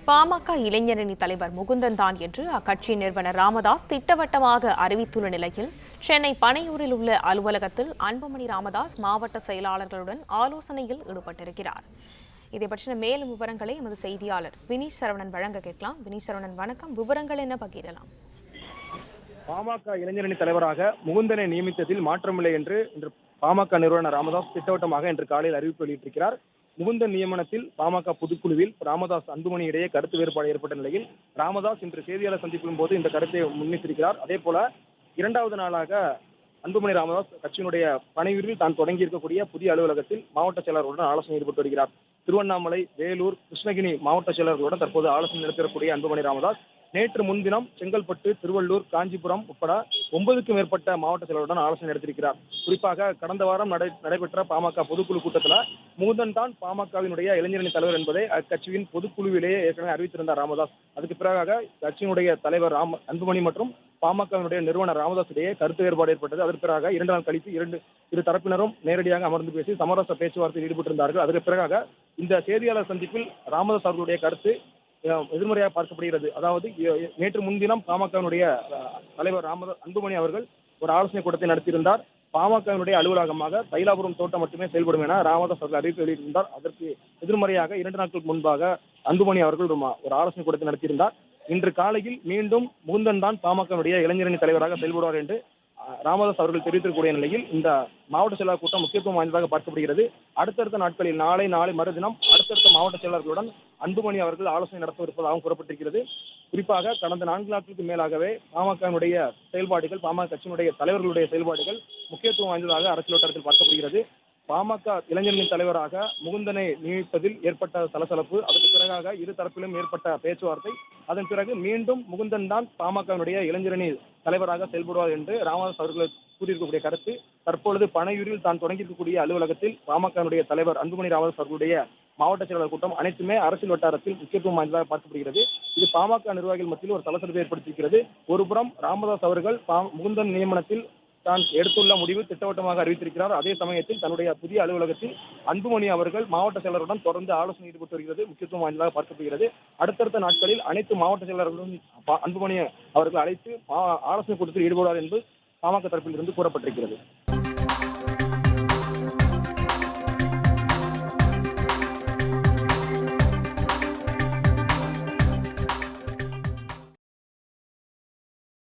பாமக இளைஞரணி தலைவர் முகுந்தன் தான் என்று அக்கட்சியின் நிறுவனர் ராமதாஸ் திட்டவட்டமாக அறிவித்துள்ள நிலையில் சென்னை பனையூரில் உள்ள அலுவலகத்தில் அன்புமணி ராமதாஸ் மாவட்ட செயலாளர்களுடன் ஆலோசனையில் ஈடுபட்டிருக்கிறார். இதை பற்றின மேலும் விவரங்களை எமது செய்தியாளர் வினீஷ் சரவணன் வழங்க கேட்கலாம். வினீஷ் சரவணன், வணக்கம். விவரங்கள் என்ன பகிரலாம்? பாமக இளைஞரணி தலைவராக முகுந்தனை நியமித்ததில் மாற்றமில்லை என்று இன்று பாமக நிறுவனர் ராமதாஸ் திட்டவட்டமாக இன்று காலையில் அறிவிப்பு வெளியிட்டிருக்கிறார். முகுந்தன் நியமனத்தில் பாமக பொதுக்குழுவில் ராமதாஸ் அன்புமணி இடையே கருத்து வேறுபாடு ஏற்பட்ட நிலையில் ராமதாஸ் இன்று செய்தியாளர் சந்திப்பின் போது இந்த கருத்தை முன்வைத்திருக்கிறார். அதே போல இரண்டாவது நாளாக அன்புமணி ராமதாஸ் கட்சியினுடைய பனையூரில் தான் தொடங்கி இருக்கக்கூடிய புதிய அலுவலகத்தில் மாவட்ட செயலர்களுடன் ஆலோசனை ஈடுபட்டு வருகிறார். திருவண்ணாமலை, வேலூர், கிருஷ்ணகிரி மாவட்ட செயலர்களுடன் தற்போது ஆலோசனை நடத்தக்கூடிய அன்புமணி ராமதாஸ் நேற்று முன்தினம் செங்கல்பட்டு, திருவள்ளூர், காஞ்சிபுரம் உட்பட 9க்கும் மேற்பட்ட மாவட்ட செயலருடன் ஆலோசனை நடத்தியிருக்கிறார். குறிப்பாக கடந்த வாரம் நடைபெற்ற பாமக பொதுக்குழு கூட்டத்தில் முகுந்தன் தான் பாமகவினுடைய இளைஞரணி தலைவர் என்பதை அக்கட்சியின் பொதுக்குழுவிலேயே ஏற்கனவே அறிவித்திருந்தார் ராமதாஸ். அதுக்கு பிறகாக கட்சியினுடைய தலைவர் அன்புமணி மற்றும் பாமகவினுடைய நிறுவனர் ராமதாஸ் இடையே கருத்து வேறுபாடு ஏற்பட்டது. அதற்கு பிறகு 2 நாள் கழித்து இரு தரப்பினரும் நேரடியாக அமர்ந்து பேசி சமரச பேச்சுவார்த்தையில் ஈடுபட்டிருந்தார்கள். அதற்கு பிறகாக இந்த செய்தியாளர் சந்திப்பில் ராமதாஸ் அவர்களுடைய கருத்து எதிர்மறையாக பார்க்கப்படுகிறது. அதாவது நேற்று முன்தினம் பாமகவினுடைய தலைவர் அன்புமணி அவர்கள் ஒரு ஆலோசனை கூட்டத்தை நடத்தியிருந்தார். பாமகவினுடைய அலுவலகமாக தைலாபுரம் தோட்டம் மட்டுமே செயல்படும் என ராமதாஸ் அவர்கள் அறிவிப்பு வெளியிட்டிருந்தார். அதற்கு எதிர்மறையாக 2 நாட்களுக்கு முன்பாக அன்புமணி அவர்கள் ஒரு ஆலோசனை கூட்டத்தை நடத்தியிருந்தார். இன்று காலையில் மீண்டும் முகுந்தன் தான் பாமகவினுடைய இளைஞரணி தலைவராக செயல்படுவார் என்று ராமதாஸ் அவர்கள் தெரிவித்திருக்கக்கூடிய நிலையில் இந்த மாவட்ட செயலாளர் கூட்டம் முக்கியத்துவம் வாய்ந்ததாக பார்க்கப்படுகிறது. அடுத்தடுத்த நாட்களில் நாளை மறுதினம் அடுத்தடுத்த மாவட்ட செயலாளர்களுடன் அன்புமணி அவர்கள் ஆலோசனை நடத்தவிருப்பதாகவும் கூறப்பட்டிருக்கிறது. குறிப்பாக கடந்த 4 நாட்களுக்கு மேலாகவே பாமகவினுடைய செயல்பாடுகள், பாமக கட்சியினுடைய தலைவர்களுடைய செயல்பாடுகள் முக்கியத்துவம் வாய்ந்ததாக அரசியல் வட்டாரத்தில் பார்க்கப்படுகிறது. பாமக இளைஞர்களின் தலைவராக முகுந்தனை நியமிப்பதில் ஏற்பட்ட சலசலப்பு, அதற்கு பிறகாக இரு தரப்பிலும் ஏற்பட்ட பேச்சுவார்த்தை, அதன் பிறகு மீண்டும் முகுந்தன் தான் பாமகவினுடைய இளைஞரணி தலைவராக செயல்படுவார் என்று ராமதாஸ் அவர்கள் கூறியிருக்கக்கூடிய கருத்து தற்பொழுது பனையூரில் தான் தொடங்கியிருக்கக்கூடிய அலுவலகத்தில் பாமகவினுடைய தலைவர் அன்புமணி ராமதாஸ் அவர்களுடைய மாவட்ட செயலாளர் கூட்டம் அனைத்துமே அரசியல் வட்டாரத்தில் முக்கியத்துவம் வாய்ந்ததாக பார்க்கப்படுகிறது. இது பாமக நிர்வாகிகள் மத்தியில் ஒரு சலசலப்பை ஏற்படுத்தியிருக்கிறது. ஒருபுறம் ராமதாஸ் அவர்கள் முகுந்தன் நியமனத்தில் தான் எடுத்துள்ள முடிவு திட்டவட்டமாக அறிவித்திருக்கிறார். அதே சமயத்தில் தன்னுடைய புதிய அலுவலகத்தில் அன்புமணி அவர்கள் மாவட்ட செயலருடன் தொடர்ந்து ஆலோசனை ஈடுபட்டு வருகிறது. முக்கியத்துவம் வாய்ந்ததாக பார்க்கப்படுகிறது. அடுத்தடுத்த நாட்களில் அனைத்து மாவட்ட செயலர்களுடன் அன்புமணி அவர்கள் அழைத்து ஆலோசனை கூட்டத்தில் ஈடுபடுவார் என்று பாமக தரப்பில் இருந்து கூறப்பட்டிருக்கிறது.